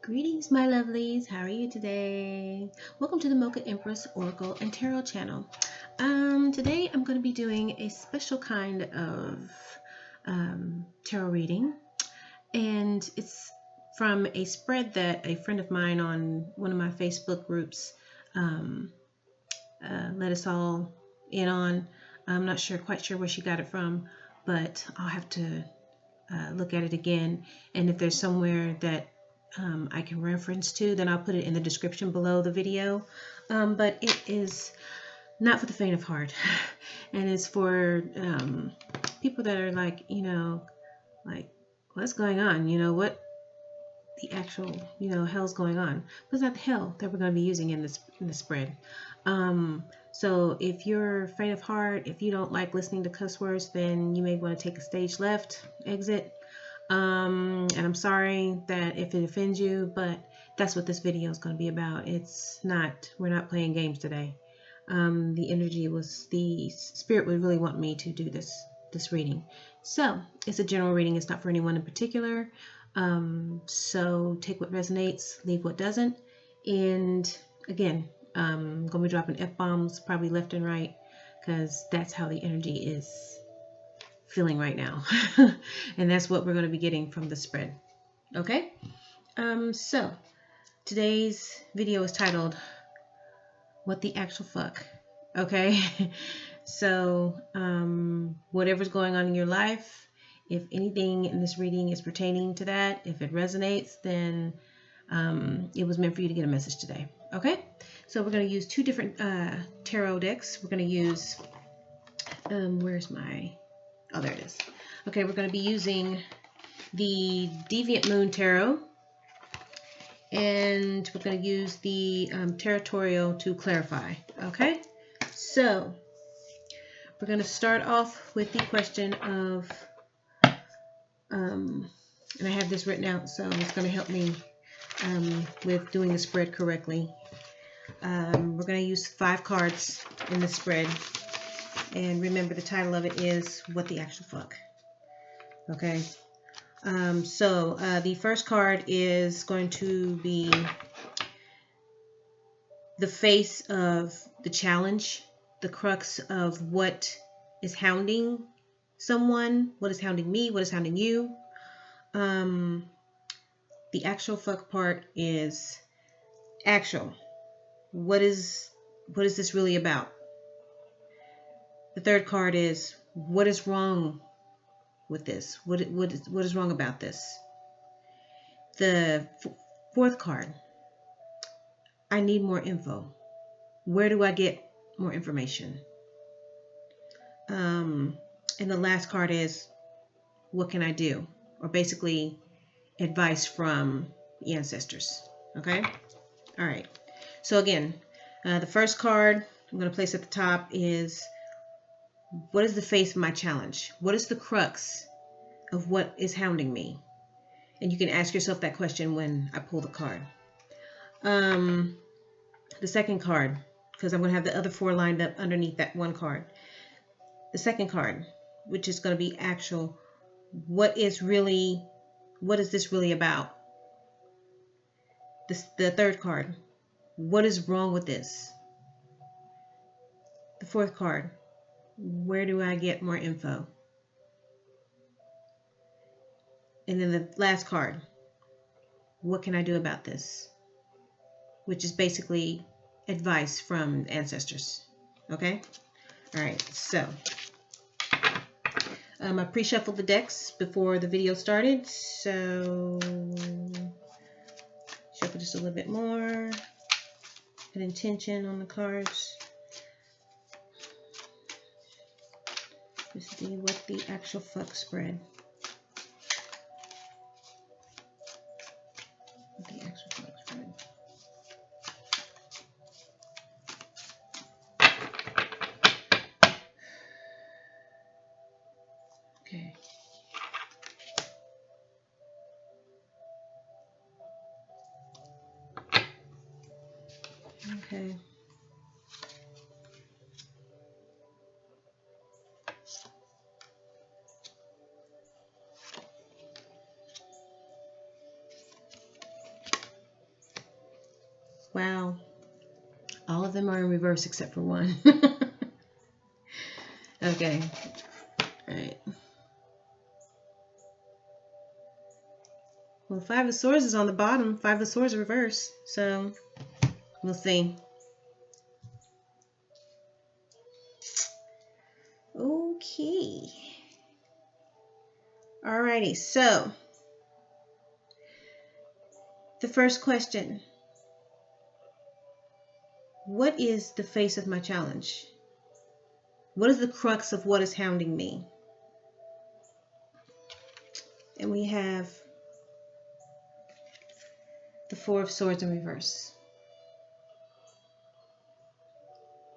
Greetings, my lovelies. How are you today? Welcome to the MochaEmpress Oracle and Tarot channel. Today I'm going to be doing a special kind of tarot reading, and it's from a spread that a friend of mine on one of my Facebook groups let us all in on. I'm not quite sure where she got it from, but I'll have to look at it again, and if there's somewhere that I can reference to, then I'll put it in the description below the video. But it is not for the faint of heart, and it's for people that are like, like, what's going on? What the actual, hell's going on? What's that hell that we're going to be using in this spread? So if you're faint of heart, if you don't like listening to cuss words, then you may want to take a stage left, exit. And I'm sorry that if it offends you, but that's what this video is going to be about. We're not playing games today. The spirit would really want me to do this reading. So it's a general reading. It's not for anyone in particular. So take what resonates, leave what doesn't. And again, I'm going to be dropping F-bombs probably left and right, because that's how the energy is feeling right now. And that's what we're going to be getting from the spread. Okay? So today's video is titled, What the Actual Fuck? Okay? So whatever's going on in your life, if anything in this reading is pertaining to that, if it resonates, then it was meant for you to get a message today. Okay? So we're going to use two different tarot decks. We're going to use oh, there it is. Okay, we're going to be using the Deviant Moon Tarot, and we're going to use the Tarotorial to clarify. Okay, so we're going to start off with the question of, and I have this written out, so it's going to help me with doing the spread correctly. We're going to use 5 cards in the spread. And remember, the title of it is What the Actual Fuck. Okay. So the first card is going to be the face of the challenge, the crux of what is hounding someone, what is hounding me, what is hounding you. The actual fuck part is actual. What is this really about? The third card is, what is wrong with this? What is wrong about this? The fourth card, I need more info. Where do I get more information? And the last card is, what can I do? Or basically, advice from the ancestors. Okay? All right. So again, the first card I'm going to place at the top is, what is the face of my challenge? What is the crux of what is hounding me? And you can ask yourself that question when I pull the card. The second card, because I'm going to have the other 4 lined up underneath that one card. The second card, which is going to be actual, what is this really about? The third card, what is wrong with this? The fourth card, where do I get more info? And then the last card, what can I do about this? Which is basically advice from ancestors. Okay? All right, so I pre-shuffled the decks before the video started, so shuffle just a little bit more, put intention on the cards. This is what the actual fuck spread. What the actual fuck spread. Okay. Okay. Wow. All of them are in reverse except for one. Okay. All right. Well, Five of Swords is on the bottom. Five of Swords reverse. So we'll see. Okay. Alrighty. So the first question. What is the face of my challenge? What is the crux of what is hounding me? And we have the Four of Swords in reverse.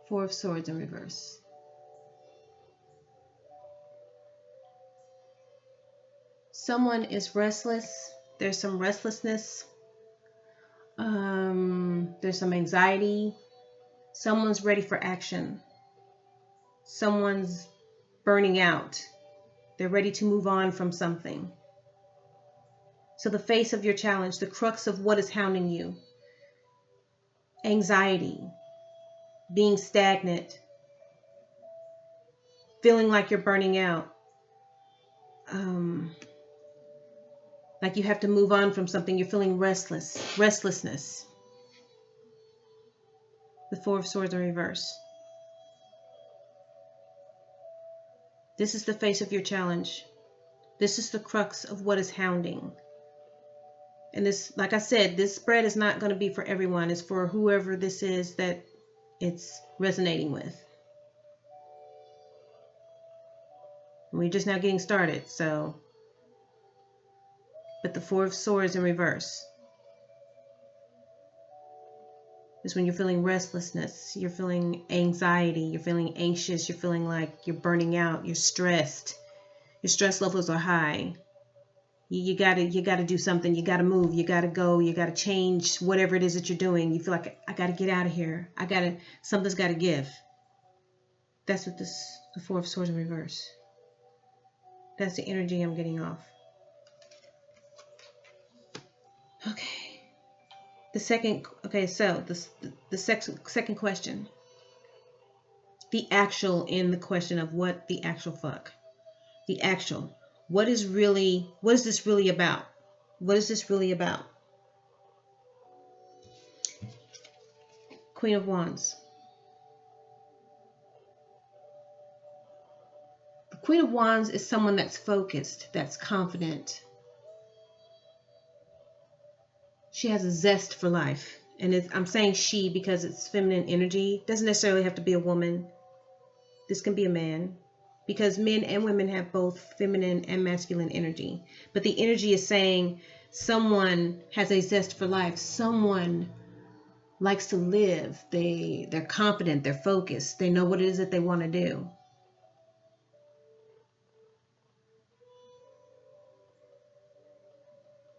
Four of Swords in reverse. Someone is restless. There's some restlessness. There's some anxiety. Someone's ready for action. Someone's burning out. They're ready to move on from something. So the face of your challenge, the crux of what is hounding you. Anxiety, being stagnant, feeling like you're burning out, like you have to move on from something. You're feeling restlessness. The Four of Swords in reverse. This is the face of your challenge. This is the crux of what is hounding. And this, like I said, this spread is not going to be for everyone. It's for whoever this is that it's resonating with. We're just now getting started, so. But the Four of Swords in reverse is when you're feeling restlessness, you're feeling anxiety, you're feeling anxious, you're feeling like you're burning out, you're stressed. Your stress levels are high. You gotta do something. You gotta move. You gotta go. You gotta change whatever it is that you're doing. You feel like I gotta get out of here. Something's gotta give. That's what the Four of Swords in reverse. That's the energy I'm getting off. Okay. The second. Okay. So the second question. The actual in the question of what the actual fuck. The actual. What is this really about? What is this really about? Queen of Wands. The Queen of Wands is someone that's focused, that's confident. She has a zest for life. And I'm saying she because it's feminine energy. It doesn't necessarily have to be a woman. This can be a man. Because men and women have both feminine and masculine energy. But the energy is saying someone has a zest for life. Someone likes to live. They're confident. They're focused. They know what it is that they want to do.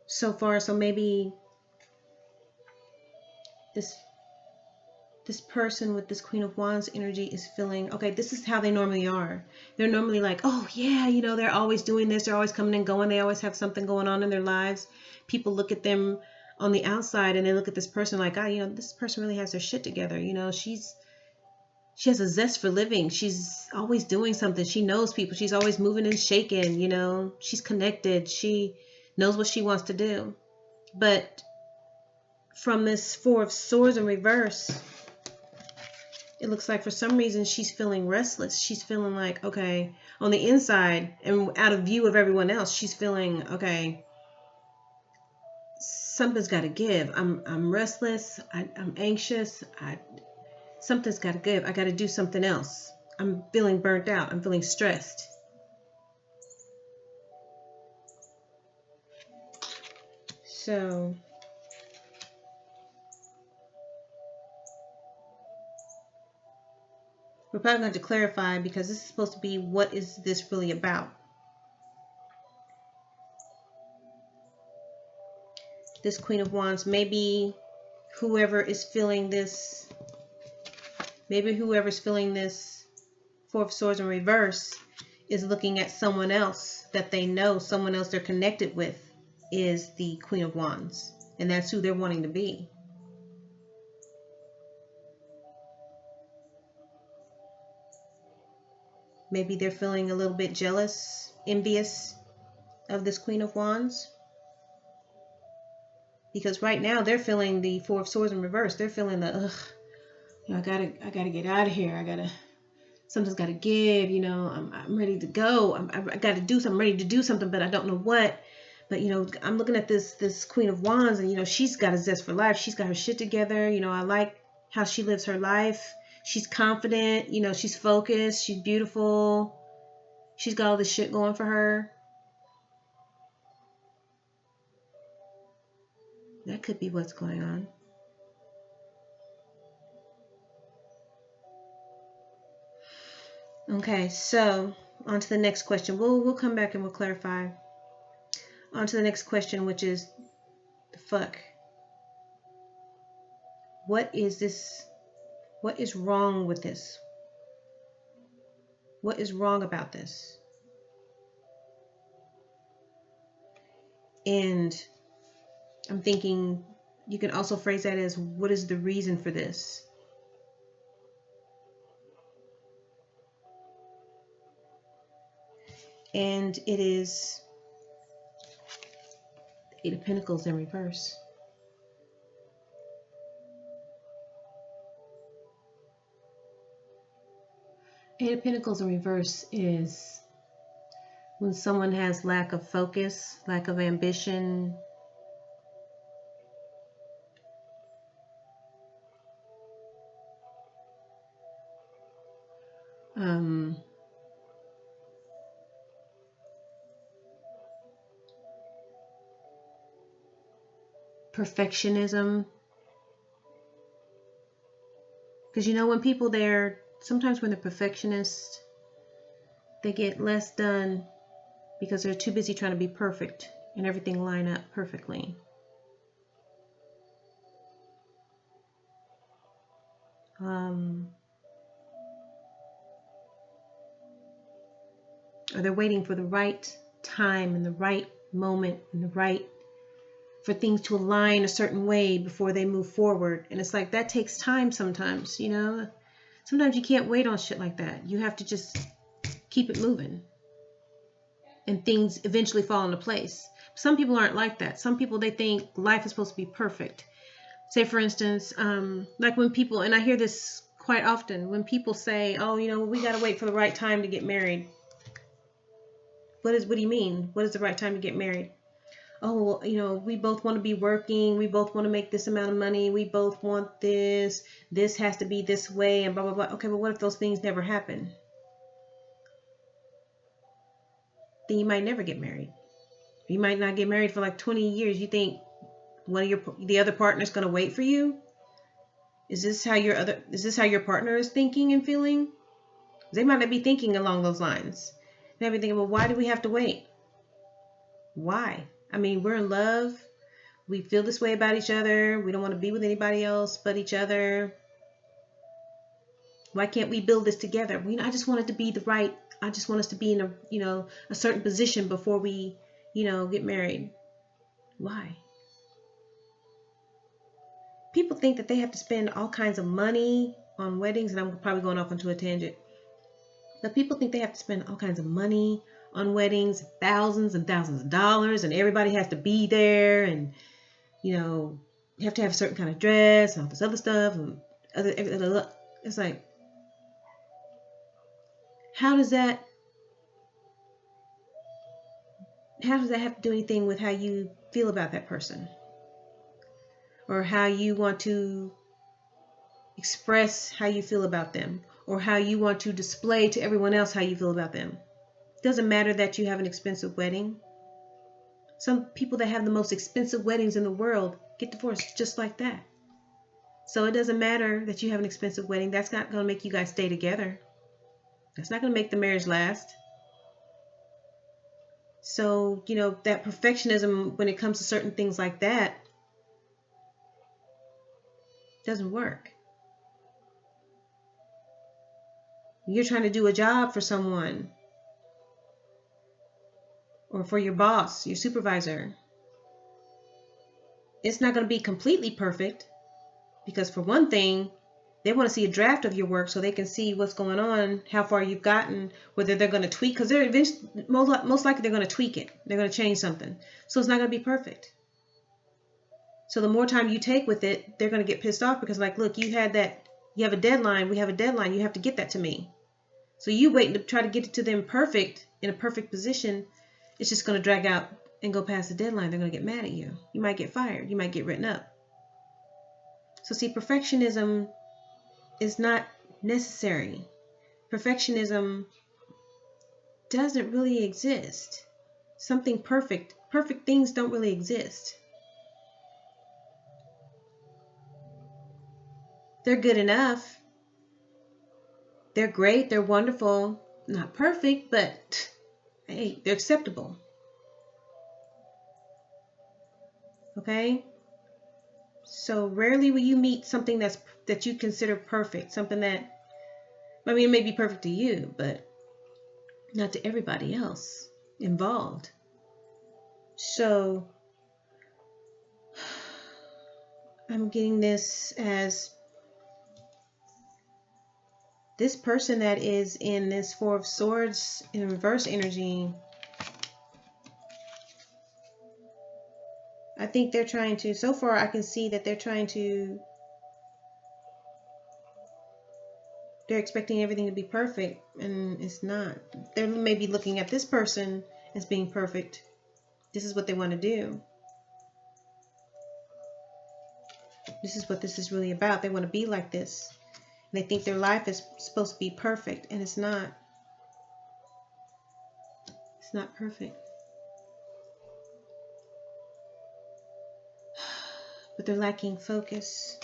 So far, so maybe this person with this Queen of Wands energy is feeling, okay, this is how they normally are. They're normally like, oh yeah, they're always doing this. They're always coming and going. They always have something going on in their lives. People look at them on the outside and they look at this person like, this person really has their shit together. She has a zest for living. She's always doing something. She knows people. She's always moving and shaking, she's connected. She knows what she wants to do. But from this Four of Swords in reverse, it looks like for some reason she's feeling restless. She's feeling like, okay, on the inside and out of view of everyone else, she's feeling, okay, something's got to give. I'm restless. I'm anxious. Something's got to give. I got to do something else. I'm feeling burnt out. I'm feeling stressed. So we're probably going to clarify because this is supposed to be what is this really about. This Queen of Wands, maybe whoever's feeling this Four of Swords in reverse is looking at someone else that they know, someone else they're connected with is the Queen of Wands. And that's who they're wanting to be. maybe they're feeling a little bit jealous, envious of this Queen of Wands. Because right now they're feeling the Four of Swords in reverse. They're feeling the, ugh, I gotta get out of here. Something's gotta give. I'm ready to go. I gotta do something. I'm ready to do something, but I don't know what. But I'm looking at this Queen of Wands, and she's got a zest for life. She's got her shit together. I like how she lives her life. She's confident. She's focused. She's beautiful. She's got all this shit going for her. That could be what's going on. Okay, so on to the next question. We'll come back and we'll clarify. On to the next question, which is the fuck. What is this? What is wrong with this? What is wrong about this? And I'm thinking you can also phrase that as, what is the reason for this? And it is Eight of Pentacles in reverse. Eight of Pentacles in reverse is when someone has lack of focus, lack of ambition, perfectionism. Because when people sometimes when they're perfectionists, they get less done because they're too busy trying to be perfect and everything line up perfectly. Or they're waiting for the right time and the right moment and for things to align a certain way before they move forward. And it's like, that takes time sometimes, Sometimes you can't wait on shit like that. You have to just keep it moving. And things eventually fall into place. Some people aren't like that. Some people, they think life is supposed to be perfect. Say, for instance, like when people, and I hear this quite often, when people say, oh, we got to wait for the right time to get married. What do you mean? What is the right time to get married? Oh, we both want to be working. We both want to make this amount of money. We both want this. This has to be this way and blah, blah, blah. Okay, but what if those things never happen? Then you might never get married. You might not get married for like 20 years. You think the other partner is going to wait for you? Is this how your partner is thinking and feeling? They might not be thinking along those lines. They might be thinking, well, why do we have to wait? Why? I mean, we're in love. We feel this way about each other. We don't want to be with anybody else but each other. Why can't we build this together? I just want it to be I just want us to be in a certain position before we, get married. Why? People think that they have to spend all kinds of money on weddings, and I'm probably going off onto a tangent. But people think they have to spend all kinds of money on weddings, thousands and thousands of dollars, and everybody has to be there, and you have to have a certain kind of dress and all this other stuff, and it's like, how does that have to do anything with how you feel about that person, or how you want to express how you feel about them, or how you want to display to everyone else how you feel about them? Doesn't matter that you have an expensive wedding. Some people that have the most expensive weddings in the world get divorced just like that. So it doesn't matter that you have an expensive wedding. That's not going to make you guys stay together. That's not going to make the marriage last. So, that perfectionism when it comes to certain things like that doesn't work. You're trying to do a job for someone, or for your boss, your supervisor. It's not going to be completely perfect, because for one thing, They want to see a draft of your work so they can see what's going on, how far you've gotten, whether they're going to tweak, because they're eventually, most likely they're going to tweak it. They're going to change something. So it's not going to be perfect. So the more time you take with it, they're going to get pissed off because, like, look, you have a deadline. We have a deadline. You have to get that to me. So you waiting to try to get it to them perfect, in a perfect position, it's just going to drag out and go past the deadline. They're going to get mad at you. You might get fired. You might get written up. So see, perfectionism is not necessary. Perfectionism doesn't really exist. Something perfect. Perfect things don't really exist. They're good enough. They're great. They're wonderful. Not perfect, but hey, they're acceptable. Okay? So rarely will you meet something that you consider perfect. Something that, I mean, it may be perfect to you, but not to everybody else involved. So I'm getting this as this person that is in this Four of Swords in reverse energy. I think they're trying to, so far I can see that they're expecting everything to be perfect, and it's not. They may be looking at this person as being perfect. This is what they want to do. This is what this is really about. They want to be like this. And they think their life is supposed to be perfect, and it's not. It's not perfect. But they're lacking focus.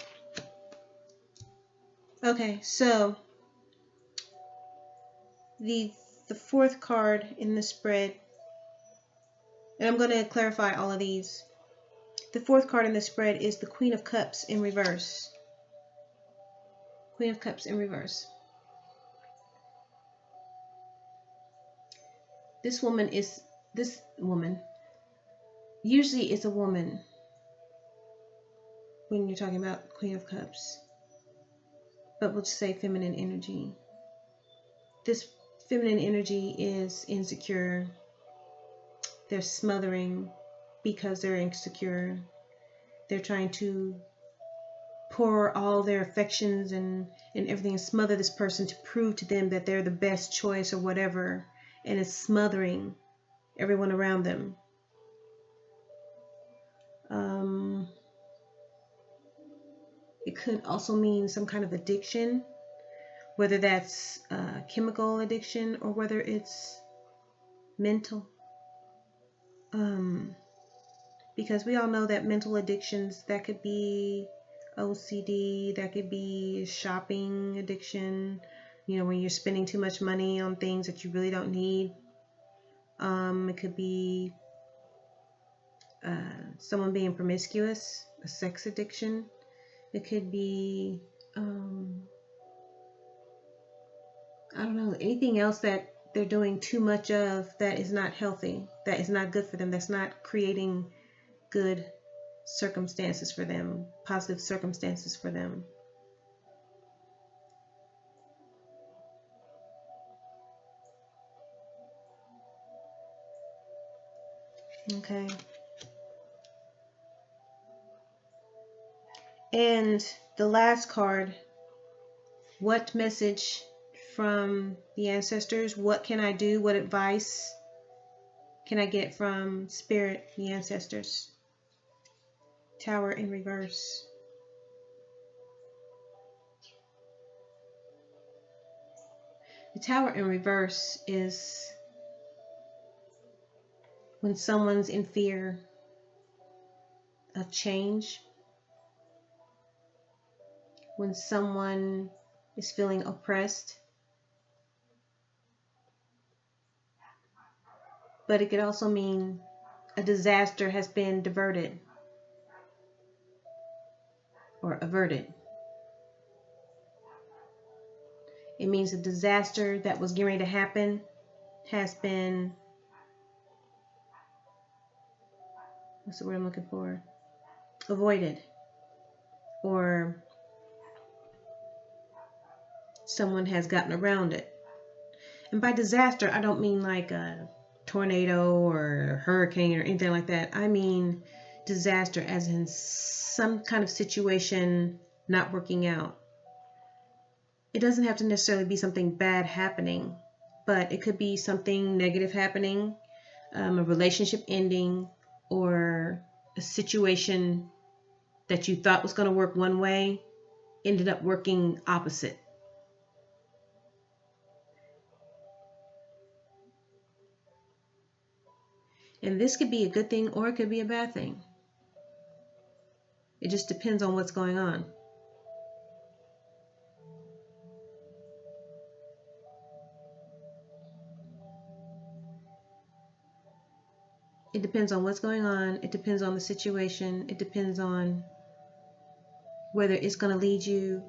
Okay, so the fourth card in the spread, and I'm going to clarify all of these. The fourth card in the spread is the Queen of Cups in reverse. Queen of Cups in reverse. This woman, usually it's a woman when you're talking about Queen of Cups, but we'll just say feminine energy. This feminine energy is insecure. They're smothering because they're insecure. They're trying to pour all their affections and everything and smother this person to prove to them that they're the best choice or whatever, and it's smothering everyone around them. It could also mean some kind of addiction, whether that's chemical addiction or whether it's mental. Because we all know that mental addictions, that could be OCD, that could be shopping addiction, you know, when you're spending too much money on things that you really don't need. It could be someone being promiscuous, a sex addiction. It could be, I don't know, anything else that they're doing too much of that is not healthy, that is not good for them, that's not creating good circumstances for them, positive circumstances for them. Okay. And the last card, what message from the ancestors? What can I do? What advice can I get from Spirit, the ancestors? Tower in reverse. The Tower in reverse is when someone's in fear of change, when someone is feeling oppressed. But it could also mean a disaster has been diverted or averted. It means a disaster that was getting ready to happen has been, what's the word I'm looking for? Avoided or someone has gotten around it. And by disaster, I don't mean like a tornado or a hurricane or anything like that. I mean disaster as in some kind of situation not working out. It doesn't have to necessarily be something bad happening, but it could be something negative happening, a relationship ending, or a situation that you thought was going to work one way ended up working opposite. And this could be a good thing or it could be a bad thing. It just depends on what's going on. It depends on what's going on. It depends on the situation. It depends on whether it's going to lead you,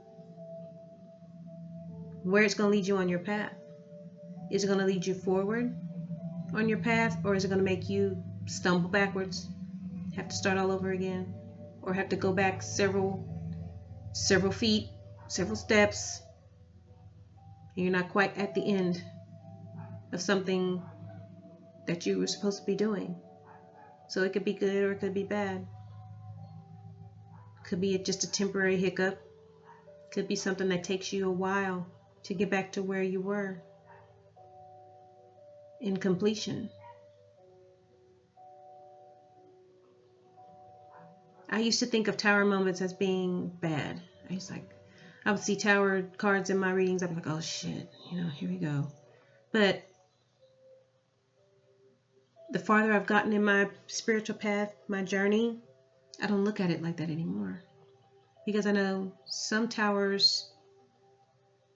where it's going to lead you on your path. Is it going to lead you forward on your path, or is it going to make you stumble backwards, have to start all over again, or have to go back several feet, several steps, and you're not quite at the end of something that you were supposed to be doing? So it could be good or it could be bad. Could be just a temporary hiccup. Could be something that takes you a while to get back to where you were in completion. I used to think of tower moments as being bad. I would see tower cards in my readings. I'd be like, oh shit, here we go. But the farther I've gotten in my spiritual path, my journey, I don't look at it like that anymore. Because I know some towers,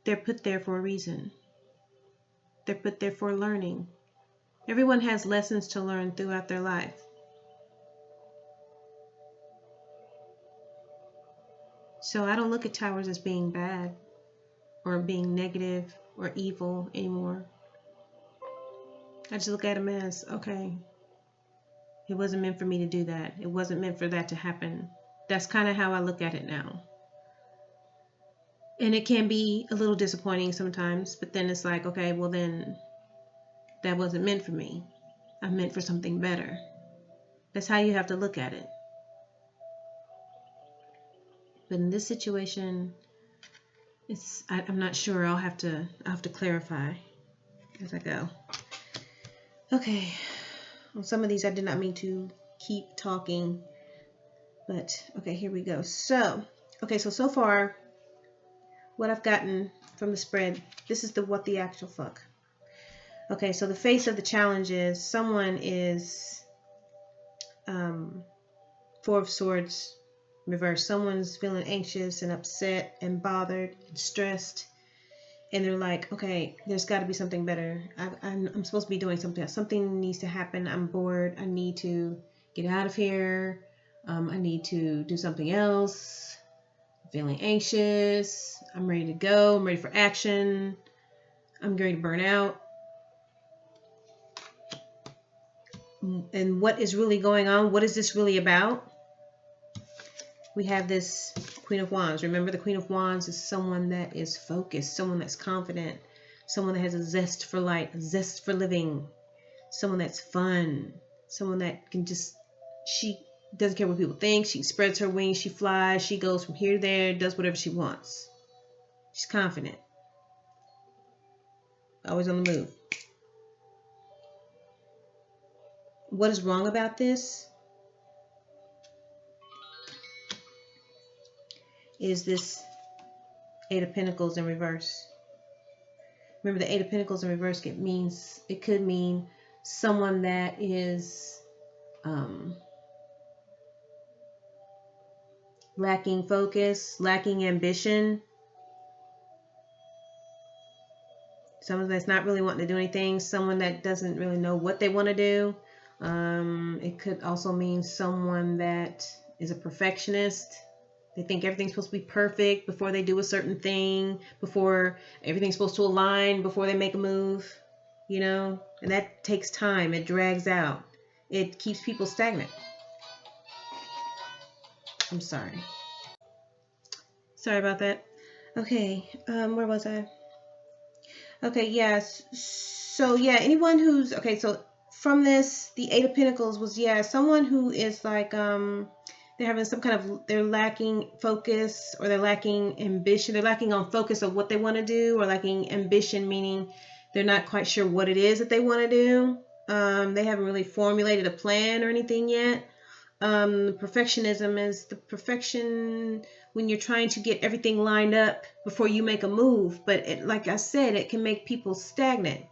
they're put there for a reason. They're put there for learning. Everyone has lessons to learn throughout their life. So I don't look at towers as being bad or being negative or evil anymore. I just look at them as, okay, it wasn't meant for me to do that. It wasn't meant for that to happen. That's kind of how I look at it now. And it can be a little disappointing sometimes, but then it's like, okay, well then that wasn't meant for me. I'm meant for something better. That's how you have to look at it. But in this situation, I'm not sure. I'll have to clarify as I go. Okay. On some of these, I did not mean to keep talking, but okay, here we go. So far, what I've gotten from the spread, this is what the actual fuck. Okay, so the face of the challenge is someone is Four of Swords reverse. Someone's feeling anxious and upset and bothered and stressed, and they're like, okay, there's got to be something better. I'm supposed to be doing something else. Something needs to happen. I'm bored. I need to get out of here. I need to do something else. I'm feeling anxious. I'm ready to go. I'm ready for action. I'm ready to burn out. And what is really going on? What is this really about? We have this Queen of Wands. Remember, the Queen of Wands is someone that is focused, someone that's confident, someone that has a zest for life, a zest for living, someone that's fun, someone that can just, she doesn't care what people think. She spreads her wings, she flies, she goes from here to there, does whatever she wants. She's confident. Always on the move. What is wrong about this is this Eight of Pentacles in reverse. Remember, the Eight of Pentacles in reverse could mean someone that is lacking focus, lacking ambition, someone that's not really wanting to do anything, someone that doesn't really know what they want to do. It could also mean someone that is a perfectionist. They think everything's supposed to be perfect before they do a certain thing, before everything's supposed to align, before they make a move, and that takes time. It drags out. It keeps people stagnant. I'm sorry. Sorry about that. Okay, where was I? Okay, yes. So yeah, anyone who's okay, so from this, the Eight of Pentacles was, yeah, someone who is like they're having some kind of, they're lacking focus, or they're lacking ambition. They're lacking on focus of what they want to do, or lacking ambition, meaning they're not quite sure what it is that they want to do. They haven't really formulated a plan or anything yet. Perfectionism is the perfection when you're trying to get everything lined up before you make a move. But it, like I said, it can make people stagnant,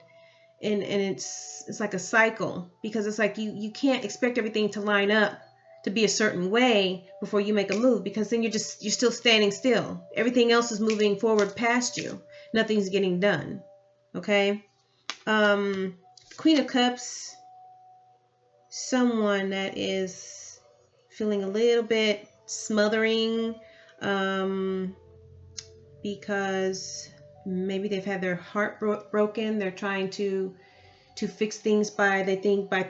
and it's like a cycle, because it's like you can't expect everything to line up to be a certain way before you make a move, because then you're still standing still. Everything else is moving forward past you. Nothing's getting done. Okay. Queen of Cups, someone that is feeling a little bit smothering, because maybe they've had their heart broken. They're trying to fix things by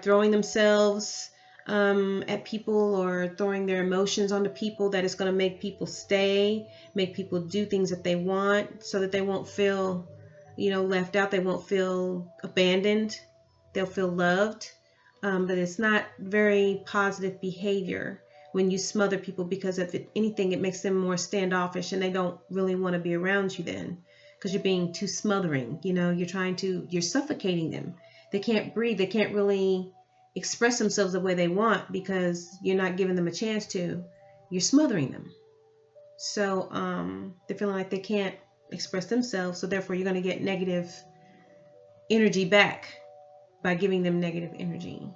throwing themselves at people, or throwing their emotions onto people, that is going to make people stay, make people do things that they want, so that they won't feel, left out. They won't feel abandoned. They'll feel loved. But it's not very positive behavior when you smother people, because if anything, it makes them more standoffish, and they don't really want to be around you then, because you're being too smothering. You're suffocating them. They can't breathe. They can't really express themselves the way they want, because you're not giving them a chance to. You're smothering them. So they're feeling like they can't express themselves, so therefore you're going to get negative energy back by giving them negative energy.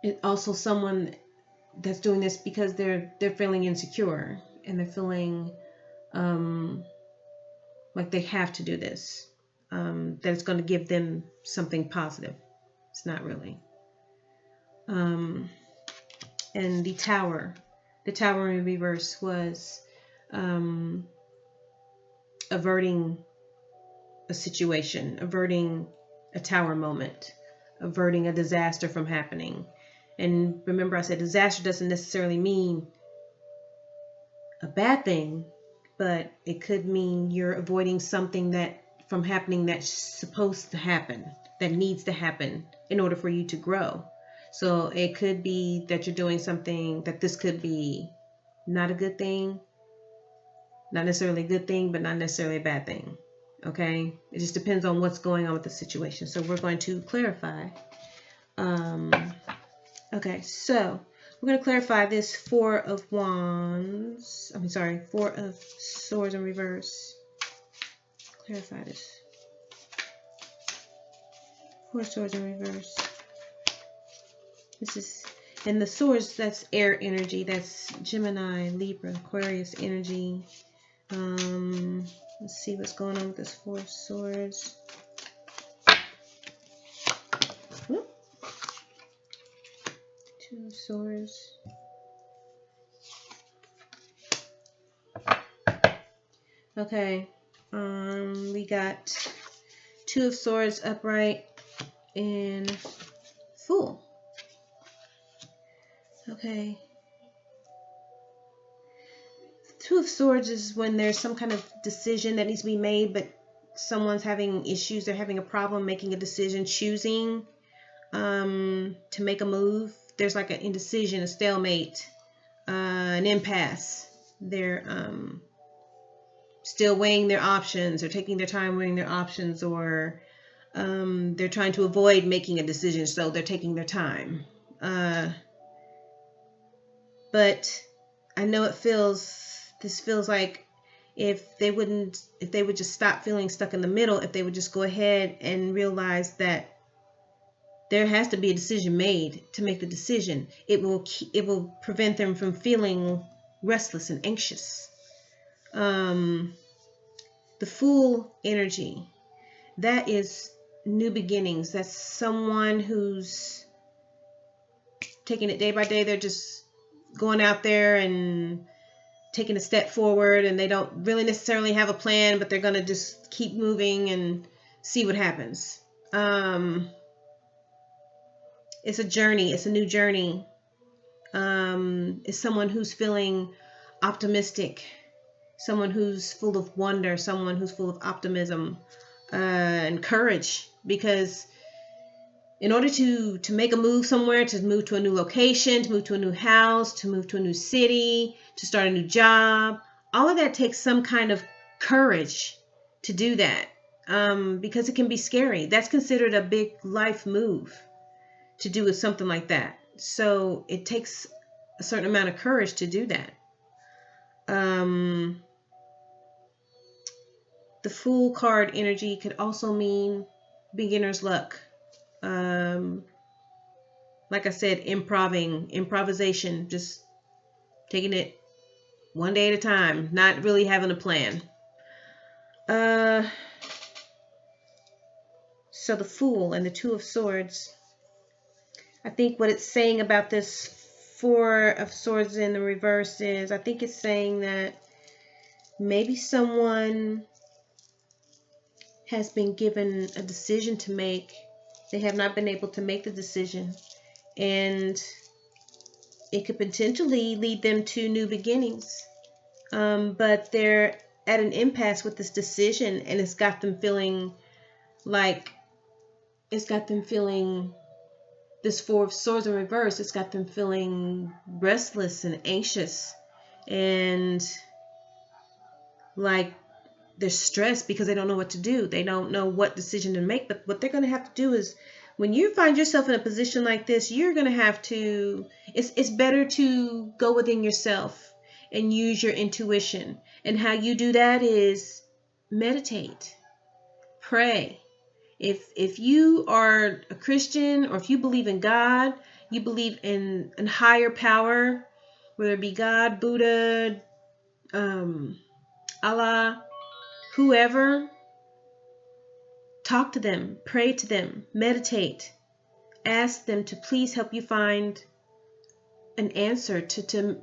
It also someone that's doing this because they're feeling insecure, and they're feeling like they have to do this, that it's going to give them something positive. It's not really. And the Tower in reverse was averting a situation, averting a tower moment, averting a disaster from happening. And remember, I said disaster doesn't necessarily mean a bad thing, but it could mean you're avoiding something from happening that's supposed to happen, that needs to happen in order for you to grow. So it could be that you're doing something that this could be not a good thing, not necessarily a good thing, but not necessarily a bad thing. Okay, it just depends on what's going on with the situation. So we're going to clarify. Okay, so we're going to clarify this Four of Swords in reverse. Clarify this. Four Swords in reverse. This is, and the swords, that's air energy. That's Gemini, Libra, Aquarius energy. Let's see what's going on with this Four of Swords. Whoop. Two of Swords. Okay. We got Two of Swords upright and Fool. Okay. Two of Swords is when there's some kind of decision that needs to be made, but someone's having issues. They're having a problem making a decision, choosing to make a move. There's like an indecision, a stalemate, an impasse. They're still weighing their options, or taking their time weighing their options, or they're trying to avoid making a decision, so they're taking their time. But I know this feels like if they would just stop feeling stuck in the middle, if they would just go ahead and realize that there has to be a decision made to make the decision, it will prevent them from feeling restless and anxious. The Fool energy, that is new beginnings. That's someone who's taking it day by day. They're just going out there and taking a step forward, and they don't really necessarily have a plan, but they're going to just keep moving and see what happens. It's a journey. It's a new journey. It's someone who's feeling optimistic, someone who's full of wonder, someone who's full of optimism and courage. Because in order to make a move somewhere, to move to a new location, to move to a new house, to move to a new city, to start a new job, all of that takes some kind of courage to do that, because it can be scary. That's considered a big life move to do with something like that. So it takes a certain amount of courage to do that. The Fool card energy could also mean beginner's luck. Like I said, improvisation, just taking it one day at a time, not really having a plan. So the Fool and the Two of Swords, I think what it's saying about this Four of Swords in the reverse is, I think it's saying that maybe someone has been given a decision to make. They have not been able to make the decision, and it could potentially lead them to new beginnings. But they're at an impasse with this decision, and it's got them feeling this Four of Swords in reverse. It's got them feeling restless and anxious, and like they're stressed because they don't know what to do. They don't know what decision to make. But what they're going to have to do is, when you find yourself in a position like this, you're going to have to, it's better to go within yourself and use your intuition. And how you do that is meditate, pray. If you are a Christian, or if you believe in God, you believe in higher power, whether it be God, Buddha, Allah, whoever, talk to them, pray to them, meditate, ask them to please help you find an answer to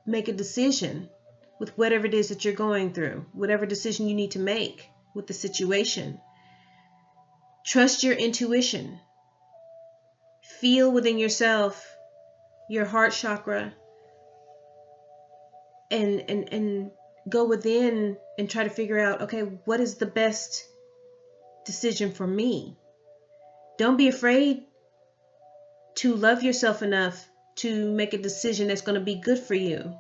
make a decision with whatever it is that you're going through, whatever decision you need to make with the situation. Trust your intuition. Feel within yourself, your heart chakra, and go within and try to figure out, okay, what is the best decision for me? Don't be afraid to love yourself enough to make a decision that's going to be good for you.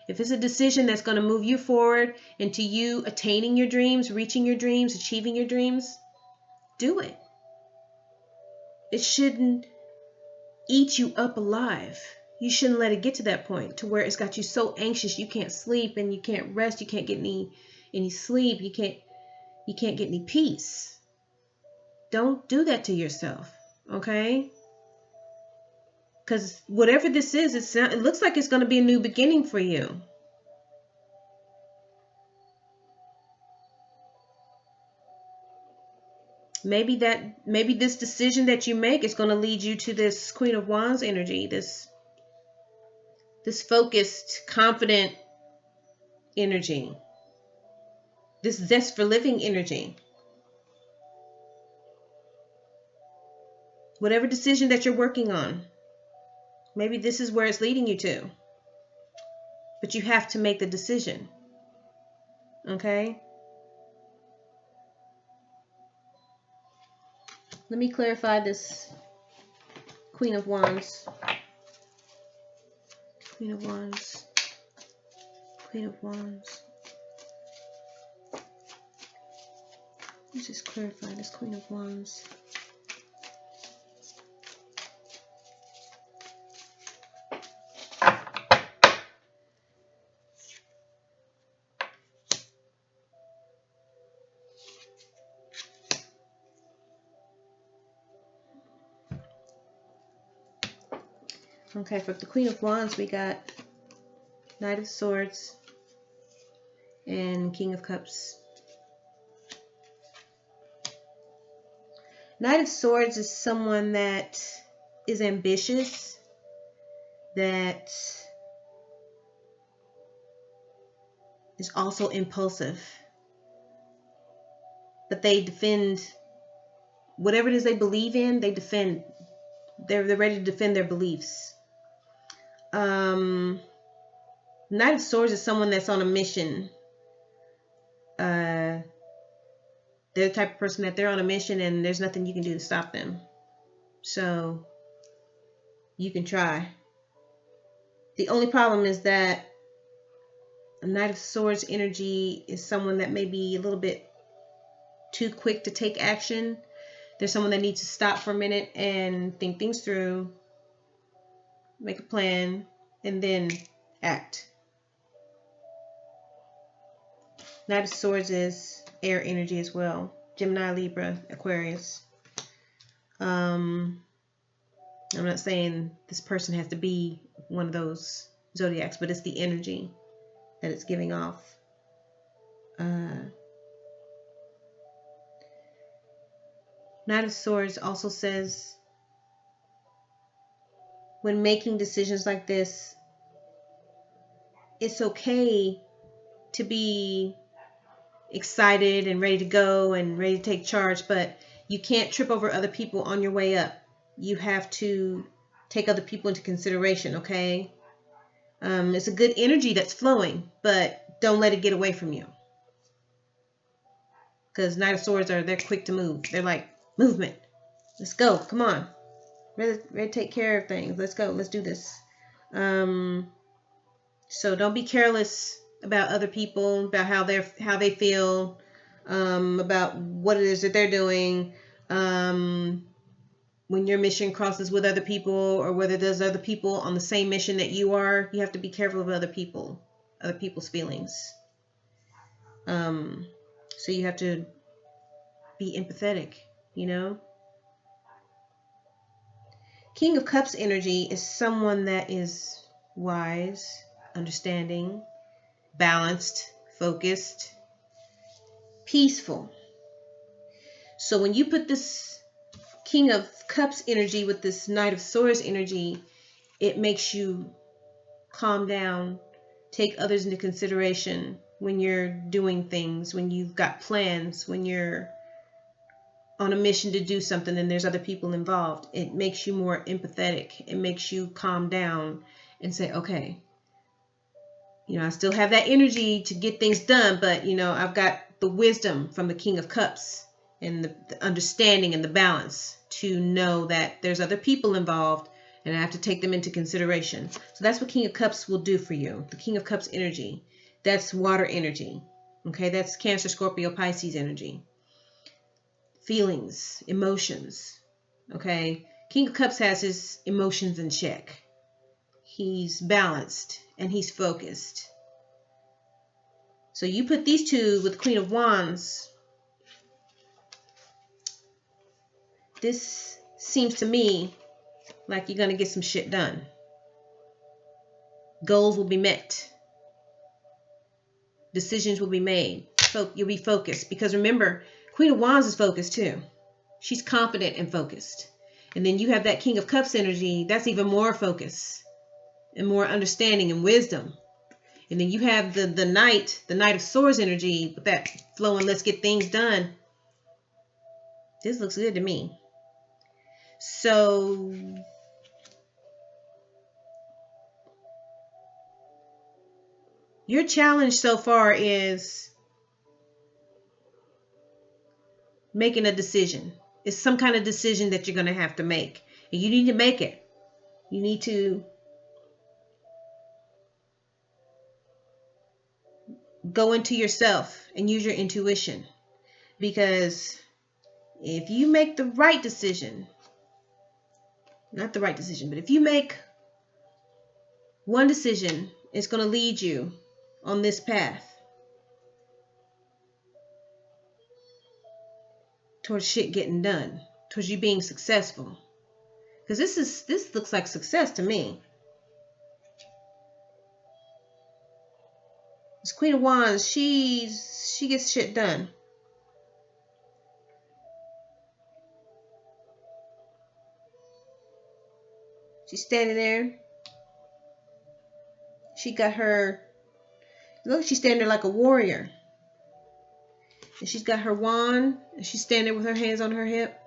If it's a decision that's going to move you forward into you attaining your dreams, reaching your dreams, achieving your dreams, do it. It shouldn't eat you up alive. You shouldn't let it get to that point to where it's got you so anxious you can't sleep and you can't rest, you can't get any sleep, you can't get any peace. Don't do that to yourself, okay? Because whatever this is, it looks like it's going to be a new beginning for you. Maybe this decision that you make is going to lead you to this Queen of Wands energy, this focused, confident energy, this zest for living energy. Whatever decision that you're working on, maybe this is where it's leading you to. But you have to make the decision. Okay? Let me clarify this Queen of Wands. Queen of Wands. Queen of Wands. Let's just clarify this Queen of Wands. Okay, for the Queen of Wands, we got Knight of Swords and King of Cups. Knight of Swords is someone that is ambitious, that is also impulsive, but they defend whatever it is they believe in. They defend. They're ready to defend their beliefs. Knight of Swords is someone that's on a mission. They're the type of person that they're on a mission and there's nothing you can do to stop them. So you can try. The only problem is that a Knight of Swords energy is someone that may be a little bit too quick to take action. There's someone that needs to stop for a minute and think things through, make a plan, and then act. Knight of Swords is air energy as well. Gemini, Libra, Aquarius. I'm not saying this person has to be one of those zodiacs, but it's the energy that it's giving off. Knight of Swords also says when making decisions like this, it's okay to be excited and ready to go and ready to take charge, but you can't trip over other people on your way up. You have to take other people into consideration, okay? It's a good energy that's flowing, but don't let it get away from you. Because Knight of Swords they're quick to move. They're like, movement. Let's go. Come on. Ready to take care of things. Let's go. Let's do this. So don't be careless about other people, about how they feel, about what it is that they're doing. When your mission crosses with other people, or whether there's other people on the same mission that you are, you have to be careful of other people's feelings. So you have to be empathetic, you know. King of Cups energy is someone that is wise, understanding, balanced, focused, peaceful. So when you put this King of Cups energy with this Knight of Swords energy, it makes you calm down, take others into consideration when you're doing things, when you've got plans, when you're on a mission to do something and there's other people involved. It makes you more empathetic. It makes you calm down and say, okay, you know, I still have that energy to get things done, but, you know, I've got the wisdom from the King of Cups and the understanding and the balance to know that there's other people involved and I have to take them into consideration. So that's what King of Cups will do for you. The King of Cups energy. That's water energy. Okay, that's Cancer, Scorpio, Pisces energy. Feelings, emotions. Okay, King of Cups has his emotions in check. He's balanced and he's focused. So you put these two with Queen of Wands. This seems to me like you're going to get some shit done. Goals will be met. Decisions will be made. So you'll be focused. Because remember, Queen of Wands is focused too. She's confident and focused. And then you have that King of Cups energy. That's even more focus and more understanding and wisdom. And then you have the Knight of Swords energy with that flowing, let's get things done. This looks good to me. So your challenge so far is making a decision. It's some kind of decision that you're going to have to make. And you need to make it. You need to go into yourself and use your intuition. Because if you make the right decision, not the right decision, but if you make one decision, it's going to lead you on this path towards shit getting done, towards you being successful. Because this looks like success to me. This Queen of Wands, she gets shit done. She's standing there. She got her, look, she's standing there like a warrior. And she's got her wand, and she's standing there with her hands on her hip,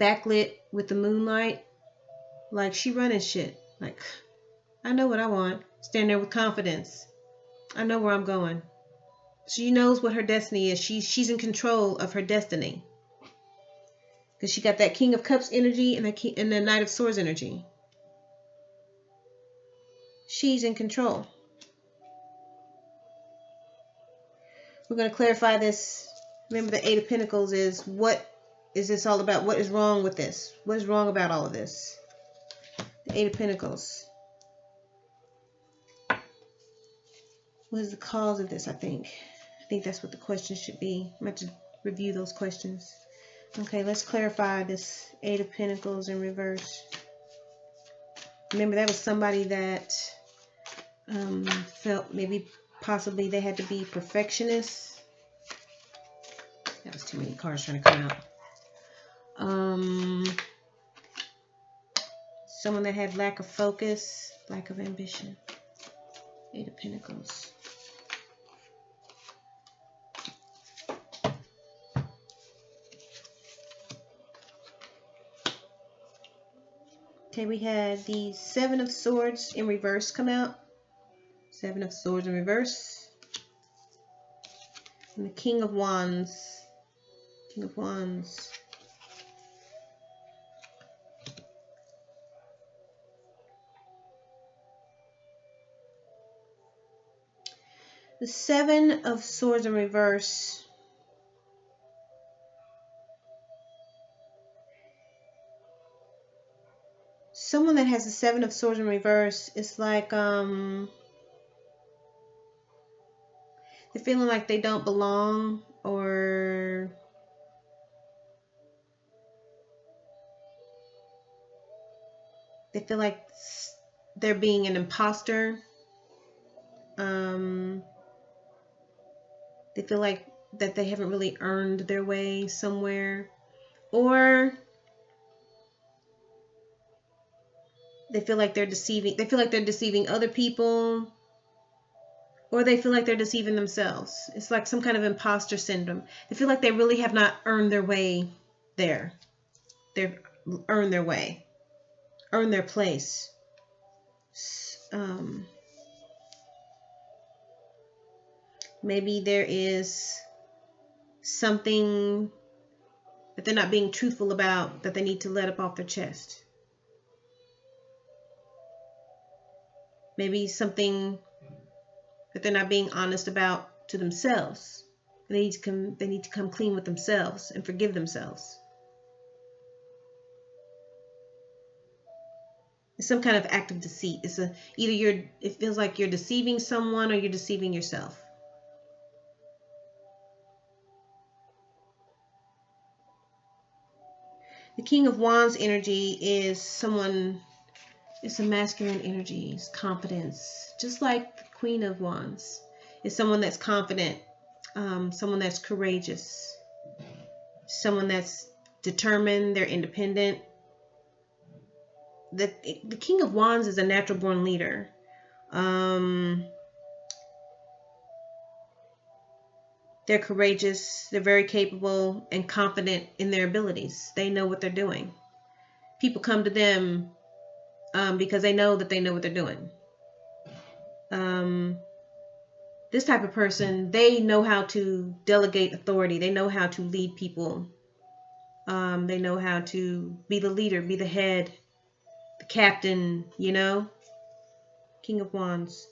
backlit with the moonlight, like she running shit. Like, I know what I want. Stand there with confidence. I know where I'm going. She knows what her destiny is. She's in control of her destiny. Because she got that King of Cups energy and the Knight of Swords energy. She's in control. We're going to clarify this. Remember, the Eight of Pentacles is, what is this all about? What is wrong with this? What is wrong about all of this? The Eight of Pentacles. What is the cause of this, I think? I think that's what the question should be. I'm going to have to review those questions. Okay, let's clarify this Eight of Pentacles in reverse. Remember, that was somebody that felt maybe possibly they had to be perfectionists. That was too many cards trying to come out. Someone that had lack of focus, lack of ambition. Eight of Pentacles. Okay, we had the Seven of Swords in reverse come out. Seven of Swords in reverse. And the King of Wands. King of Wands. The Seven of Swords in reverse. Someone that has the Seven of Swords in reverse, it's like they're feeling like they don't belong, or they feel like they're being an imposter. They feel like that they haven't really earned their way somewhere, or they feel like they're deceiving. They feel like they're deceiving other people, or they feel like they're deceiving themselves. It's like some kind of imposter syndrome. They feel like they really have not earned their way there. They've earned their way, earned their place. Maybe there is something that they're not being truthful about that they need to let up off their chest. Maybe something that they're not being honest about to themselves. They need to come clean with themselves and forgive themselves. It's some kind of act of deceit. It's it feels like you're deceiving someone or you're deceiving yourself. The King of Wands energy is someone, it's a masculine energy, it's confidence. Just like the Queen of Wands. It's someone that's confident, someone that's courageous, someone that's determined, they're independent. The King of Wands is a natural born leader. They're courageous, they're very capable and confident in their abilities. They know what they're doing. People come to them because they know that they know what they're doing. This type of person, they know how to delegate authority. They know how to lead people. They know how to be the leader, be the head, the captain, you know. King of Wands.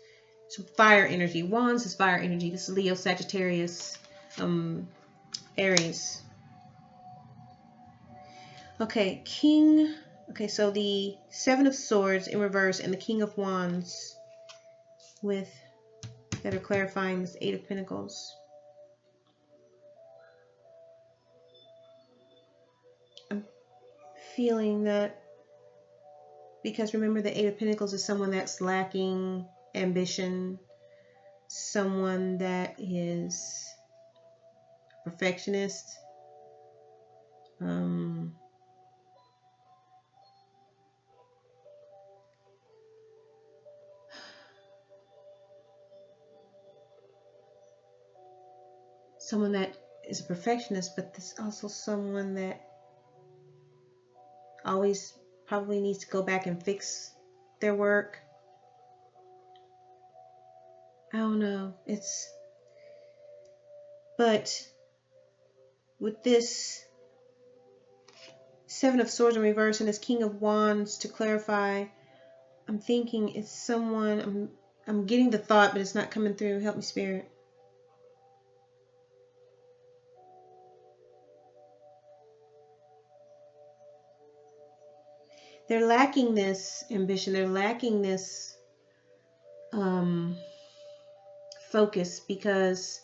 So fire energy. Wands is fire energy. This is Leo, Sagittarius, Aries. Okay, okay, so the Seven of Swords in reverse and the King of Wands that are clarifying this Eight of Pentacles. I'm feeling that, because remember, the Eight of Pentacles is someone that's lacking ambition, someone that is a perfectionist, someone that is a perfectionist, but there's also someone that always probably needs to go back and fix their work. I don't know. But with this Seven of Swords in reverse and this King of Wands, to clarify, I'm thinking it's someone, I'm getting the thought, but it's not coming through. Help me, Spirit. They're lacking this ambition. They're lacking this focus because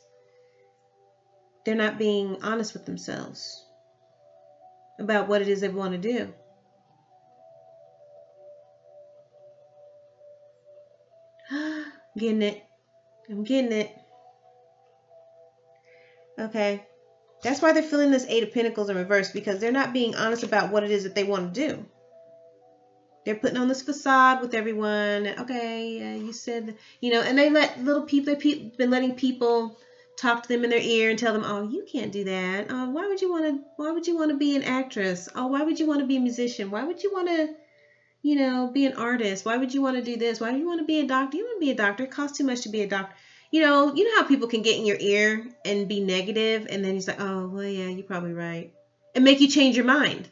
they're not being honest with themselves about what it is they want to do. Getting it. I'm getting it. Okay. That's why they're feeling this Eight of Pentacles in reverse, because they're not being honest about what it is that they want to do. They're putting on this facade with everyone. Okay, you said, and they let little people, they've been letting people talk to them in their ear and tell them, oh, you can't do that. Oh, why would you want to be an actress? Oh, why would you want to be a musician? Why would you want to, be an artist? Why would you want to do this? Why do you want to be a doctor? You want to be a doctor. It costs too much to be a doctor. You know how people can get in your ear and be negative, and then you're like, oh, well, yeah, you're probably right. And make you change your mind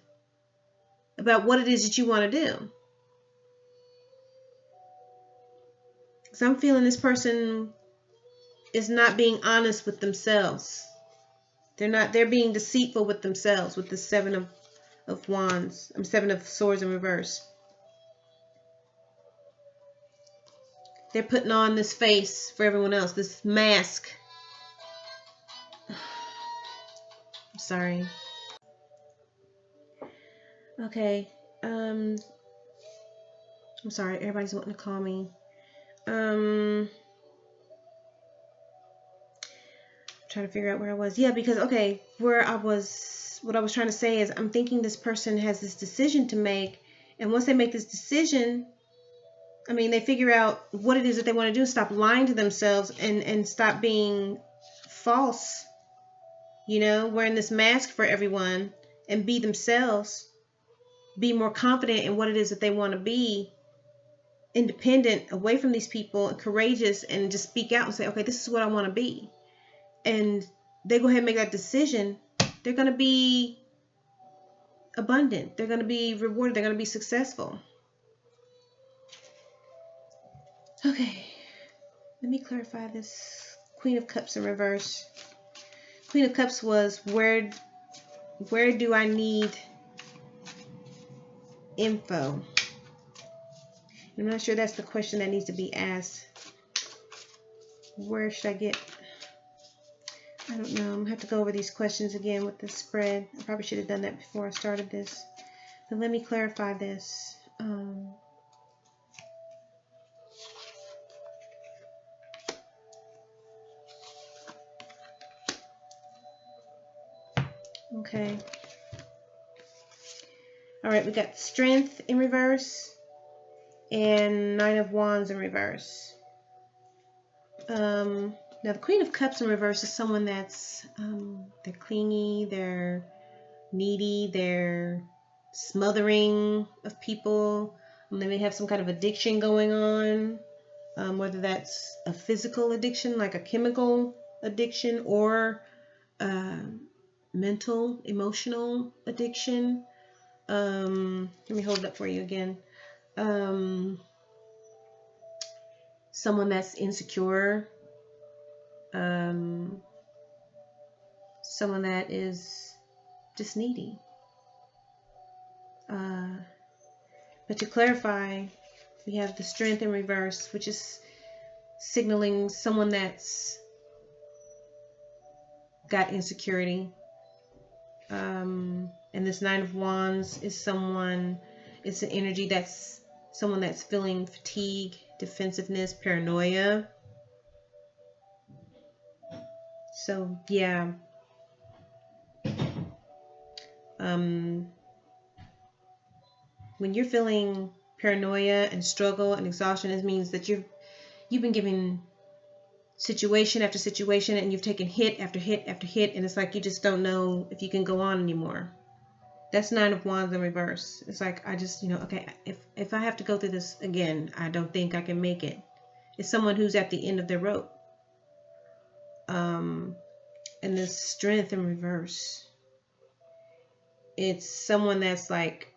about what it is that you want to do. So I'm feeling this person is not being honest with themselves. They're being deceitful with themselves with the Seven of Wands. Seven of Swords in reverse. They're putting on this face for everyone else, this mask. I'm sorry. Okay. I'm sorry. Everybody's wanting to call me. Trying to figure out where I was. Yeah, because what I was trying to say is I'm thinking this person has this decision to make, and once they make this decision, they figure out what it is that they want to do, stop lying to themselves and stop being false, wearing this mask for everyone, and be themselves, be more confident in what it is that they want to be, independent, away from these people, and courageous, and just speak out and say, okay, this is what I want to be. And they go ahead and make that decision, they're going to be abundant. They're going to be rewarded. They're going to be successful. Okay, let me clarify this Queen of Cups in reverse. Queen of Cups was where do I need info? I'm not sure that's the question that needs to be asked. Where should I get? I don't know. I'm going to have to go over these questions again with the spread. I probably should have done that before I started this. But let me clarify this. Okay. All right, we got Strength in reverse and Nine of Wands in reverse. Now the Queen of Cups in reverse is someone that's they're clingy, they're needy, they're smothering of people. They may have some kind of addiction going on, whether that's a physical addiction, like a chemical addiction, or mental, emotional addiction. Let me hold it up for you again. Someone that's insecure. Someone that is just needy. But to clarify, we have the Strength in reverse, which is signaling someone that's got insecurity. And this Nine of Wands is it's an energy that's someone that's feeling fatigue, defensiveness, paranoia. So, yeah. When you're feeling paranoia and struggle and exhaustion, it means that you've been given situation after situation, and you've taken hit after hit after hit, and it's like you just don't know if you can go on anymore. That's Nine of Wands in reverse. It's like, I just, okay, if I have to go through this again, I don't think I can make it. It's someone who's at the end of their rope. And this Strength in reverse. It's someone that's like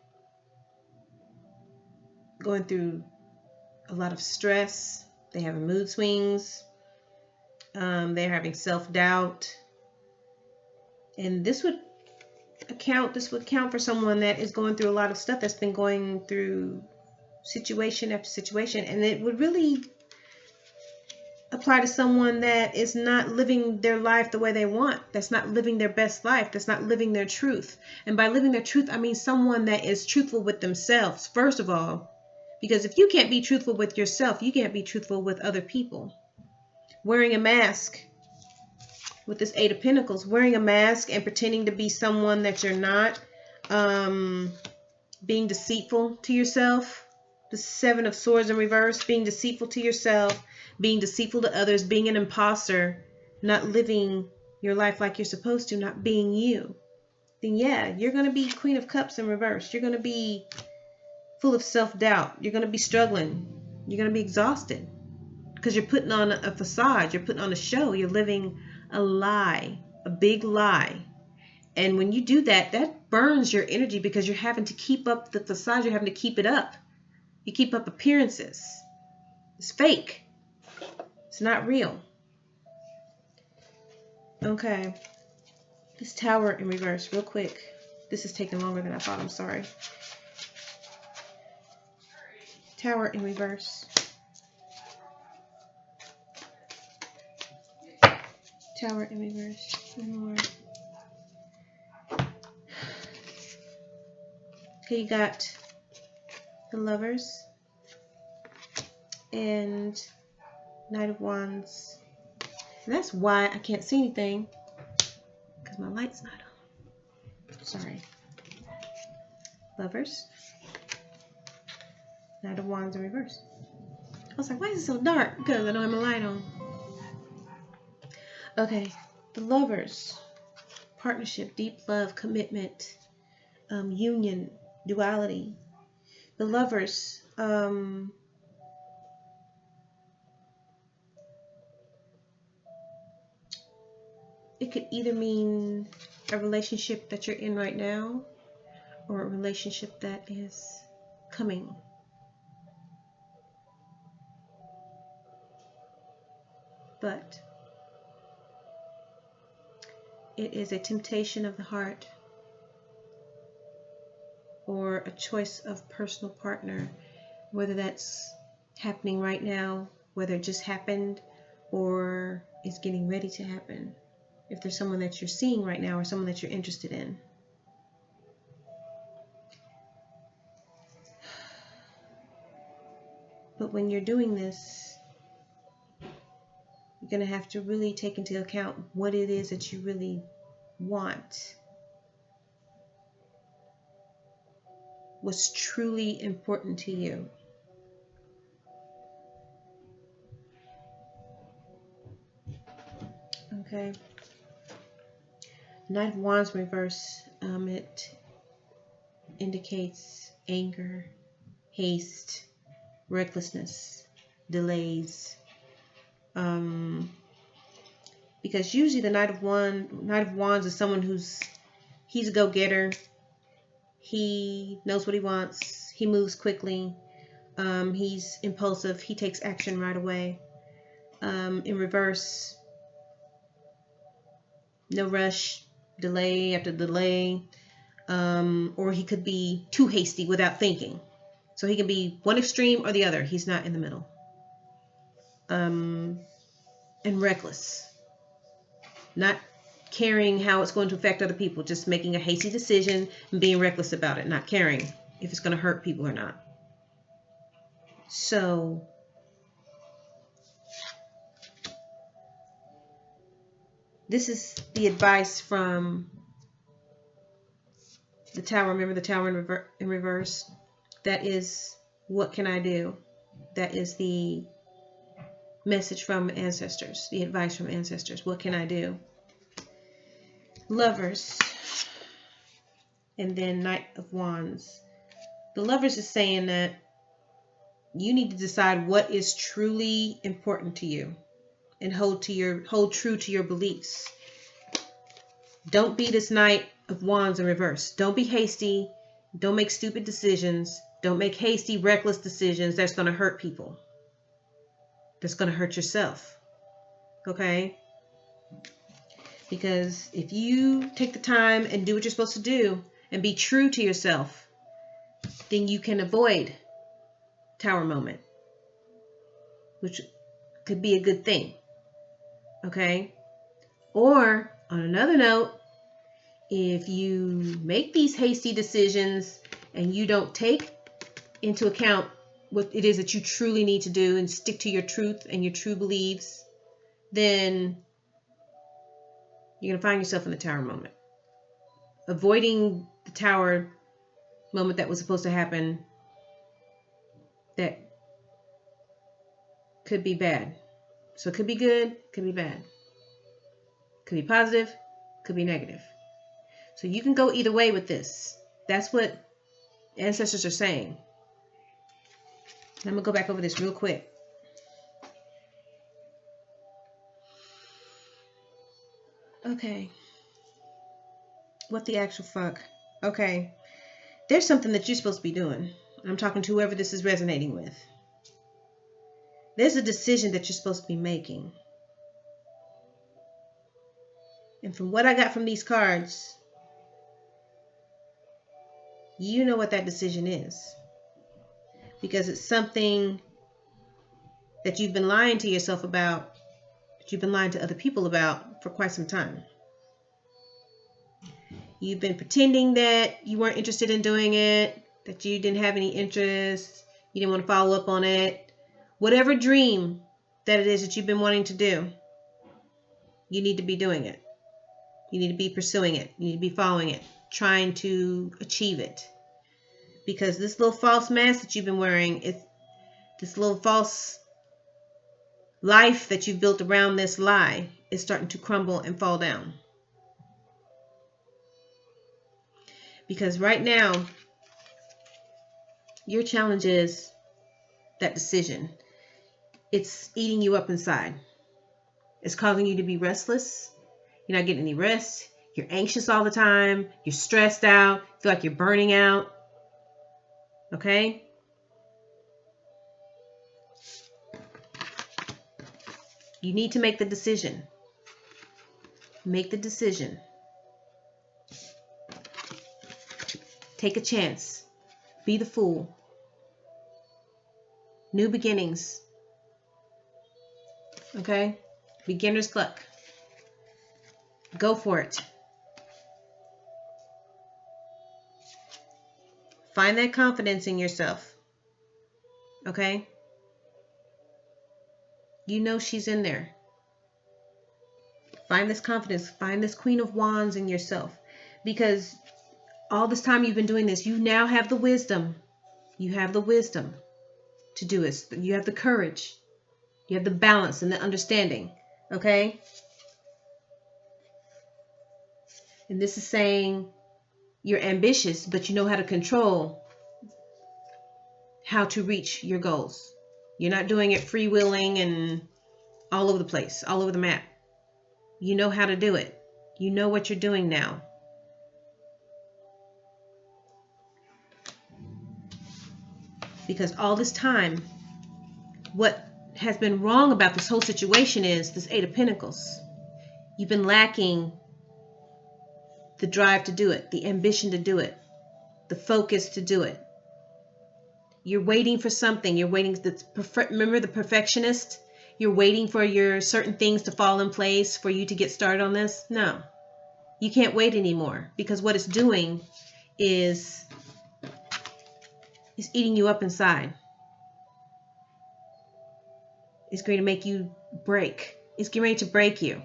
going through a lot of stress. They have mood swings. They're having self-doubt. And this would count for someone that is going through a lot of stuff, that's been going through situation after situation. And it would really apply to someone that is not living their life the way they want, that's not living their best life, that's not living their truth. And by living their truth, I mean someone that is truthful with themselves, first of all, because if you can't be truthful with yourself, you can't be truthful with other people. Wearing a mask with this Eight of Pentacles, wearing a mask and pretending to be someone that you're not, being deceitful to yourself. The Seven of Swords in reverse, being deceitful to yourself, being deceitful to others, being an imposter, not living your life like you're supposed to, not being you. Then yeah, you're going to be Queen of Cups in reverse. You're going to be full of self-doubt. You're going to be struggling. You're going to be exhausted because you're putting on a facade. You're putting on a show. You're living a lie, a big lie. And when you do that, that burns your energy because you're having to keep up the facade. You're having to keep it up. You keep up appearances. It's fake. It's not real. Okay. This Tower in reverse, real quick. This is taking longer than I thought. I'm sorry. Tower in reverse. Tower in reverse. One more. Okay, you got the Lovers and Knight of Wands. And that's why I can't see anything, because my light's not on. Sorry. Lovers. Knight of Wands in reverse. I was like, why is it so dark? Because I don't have my light on. Okay. The Lovers. Partnership, deep love, commitment, union, duality. The Lovers. It could either mean a relationship that you're in right now or a relationship that is coming. But it is a temptation of the heart or a choice of personal partner, whether that's happening right now, whether it just happened or is getting ready to happen. If there's someone that you're seeing right now or someone that you're interested in. But when you're doing this, you're going to have to really take into account what it is that you really want. What's truly important to you. Okay. Knight of Wands reverse, it indicates anger, haste, recklessness, delays. Because usually the Knight of Wands is someone he's a go-getter. He knows what he wants. He moves quickly. He's impulsive. He takes action right away. In reverse, no rush. Delay after delay, or he could be too hasty without thinking. So he can be one extreme or the other. He's not in the middle. And reckless, not caring how it's going to affect other people, just making a hasty decision and being reckless about it, not caring if it's going to hurt people or not. So this is the advice from the Tower. Remember the Tower in reverse? That is, what can I do? That is the message from ancestors, the advice from ancestors. What can I do? Lovers. And then Knight of Wands. The Lovers is saying that You need to decide what is truly important to you and hold true to your beliefs. Don't be this Knight of Wands in reverse. Don't be hasty. Don't make stupid decisions. Don't make hasty, reckless decisions that's going to hurt people. That's going to hurt yourself. Okay? Because if you take the time and do what you're supposed to do and be true to yourself, then you can avoid Tower moment, which could be a good thing. Okay? Or on another note, if you make these hasty decisions and you don't take into account what it is that you truly need to do and stick to your truth and your true beliefs, then you're going to find yourself in the Tower moment. Avoiding the Tower moment that was supposed to happen, that could be bad. So it could be good, could be bad. Could be positive, could be negative. So you can go either way with this. That's what ancestors are saying. I'm going to go back over this real quick. Okay. What the actual fuck? Okay. There's something that you're supposed to be doing. I'm talking to whoever this is resonating with. There's a decision that you're supposed to be making. And from what I got from these cards, you know what that decision is. Because it's something that you've been lying to yourself about, that you've been lying to other people about for quite some time. You've been pretending that you weren't interested in doing it, that you didn't have any interest, you didn't want to follow up on it. Whatever dream that it is that you've been wanting to do, you need to be doing it. You need to be pursuing it. You need to be following it, trying to achieve it. Because this little false mask that you've been wearing, this little false life that you've built around this lie is starting to crumble and fall down. Because right now, your challenge is that decision. It's eating you up inside. It's causing you to be restless. You're not getting any rest. You're anxious all the time. You're stressed out. Feel like you're burning out. Okay? You need to make the decision. Make the decision. Take a chance. Be the fool. New beginnings. Okay? Beginner's luck. Go for it. Find that confidence in yourself. Okay? You know she's in there. Find this confidence. Find this Queen of Wands in yourself. Because all this time you've been doing this, you now have the wisdom. You have the wisdom to do it. You have the courage. You have the balance and the understanding. Okay? And this is saying you're ambitious, but you know how to control how to reach your goals. You're not doing it freewheeling and all over the place, all over the map. You know how to do it. You know what you're doing now. Because all this time, what has been wrong about this whole situation is this Eight of Pentacles. You've been lacking the drive to do it, the ambition to do it, the focus to do it. You're waiting for something. You're waiting. Remember the perfectionist? You're waiting for your certain things to fall in place for you to get started on this? No. You can't wait anymore, because what it's doing is eating you up inside. It's going to make you break. It's getting ready to break you.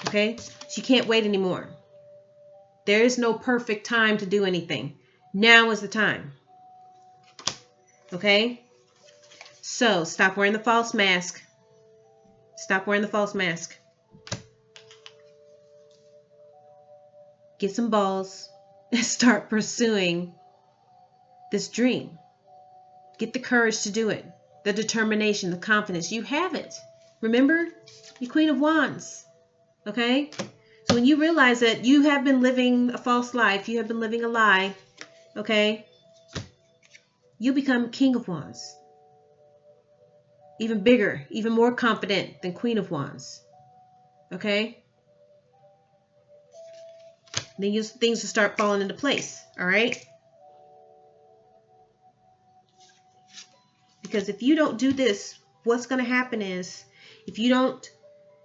Okay? So you can't wait anymore. There is no perfect time to do anything. Now is the time. Okay? So, stop wearing the false mask. Stop wearing the false mask. Get some balls and start pursuing this dream. Get the courage to do it. The determination, the confidence. You have it. Remember? You're Queen of Wands. Okay? So when you realize that you have been living a false life, you have been living a lie, okay? You become King of Wands. Even bigger, even more confident than Queen of Wands. Okay? Then things will start falling into place. All right? Because if you don't do this, what's going to happen is, if you don't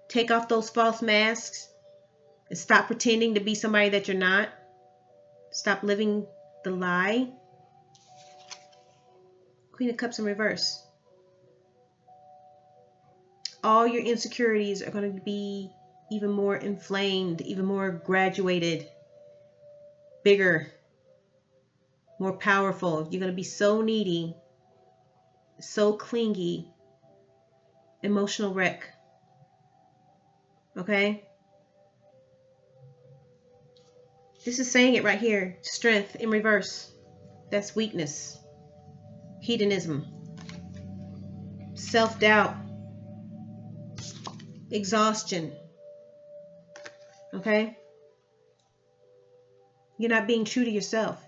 take off those false masks and stop pretending to be somebody that you're not, stop living the lie. Queen of Cups in reverse. All your insecurities are going to be even more inflamed, even more graduated, bigger, more powerful. You're going to be so needy, so clingy, emotional wreck. Okay? This is saying it right here. Strength in reverse. That's weakness. Hedonism. Self-doubt. Exhaustion. Okay? You're not being true to yourself.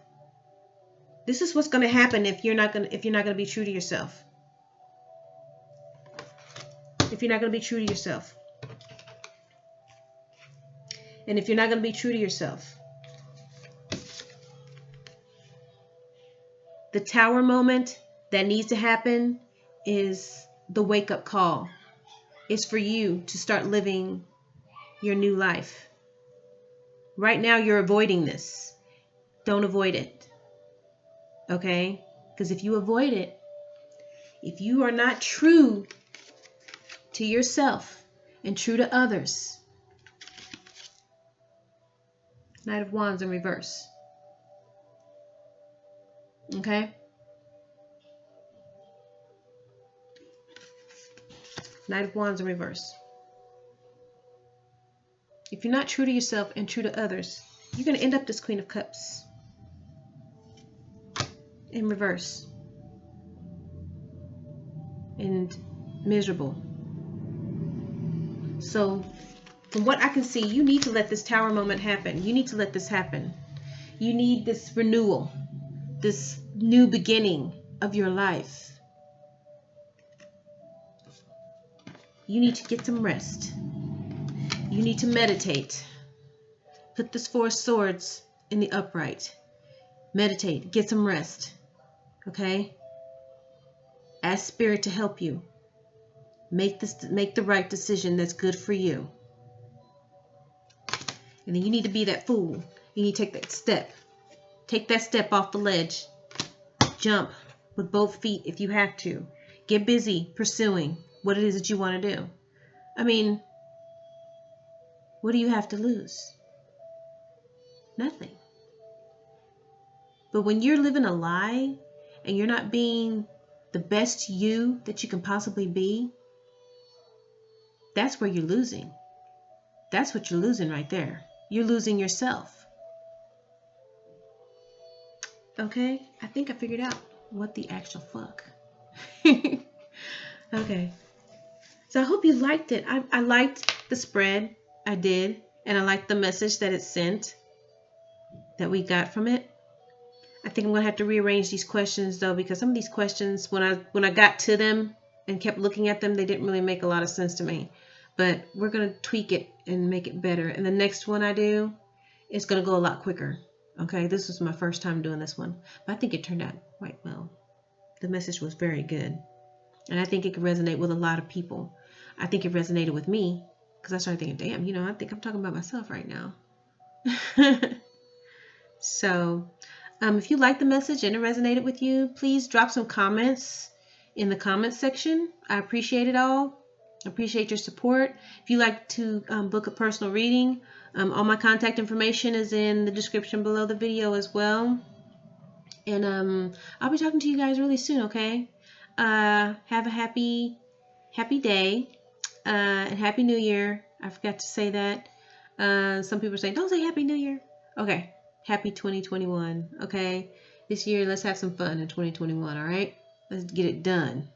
This is what's going to happen if you're not going to be true to yourself. If you're not going to be true to yourself. And if you're not going to be true to yourself, the tower moment that needs to happen is the wake-up call. It's for you to start living your new life. Right now, you're avoiding this. Don't avoid it. Okay? Because if you avoid it, if you are not true to yourself and true to others, Knight of Wands in reverse. Okay? Knight of Wands in reverse. If you're not true to yourself and true to others, you're going to end up this Queen of Cups in reverse. And miserable. So, from what I can see, you need to let this tower moment happen. You need to let this happen. You need this renewal. This new beginning of your life. You need to get some rest. You need to meditate. Put this Four of Swords in the upright. Meditate. Get some rest. Okay? Ask Spirit to help you. Make the right decision that's good for you. And then you need to be that fool. You need to take that step. Take that step off the ledge. Jump with both feet if you have to. Get busy pursuing what it is that you want to do. I mean, what do you have to lose? Nothing. But when you're living a lie and you're not being the best you that you can possibly be, that's where you're losing. That's what you're losing right there. You're losing yourself. Okay, I think I figured out what the actual fuck. Okay. So I hope you liked it. I liked the spread. I did. And I liked the message that it sent, that we got from it. I think I'm going to have to rearrange these questions, though, because some of these questions, when I got to them and kept looking at them, they didn't really make a lot of sense to me. But we're going to tweak it and make it better. And the next one I do, it's going to go a lot quicker. Okay, this was my first time doing this one. But I think it turned out quite well. The message was very good. And I think it could resonate with a lot of people. I think it resonated with me because I started thinking, damn, I think I'm talking about myself right now. So, if you like the message and it resonated with you, please drop some comments in the comments section. I appreciate it all. I appreciate your support. If you like to book a personal reading, all my contact information is in the description below the video as well. And I'll be talking to you guys really soon, okay? Have a happy day and Happy New Year. I forgot to say that. Some people are saying, don't say Happy New Year. Okay. Happy 2021. Okay. This year, let's have some fun in 2021. All right. Let's get it done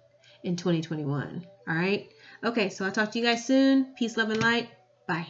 in 2021. All right. Okay. So I'll talk to you guys soon. Peace, love, and light. Bye.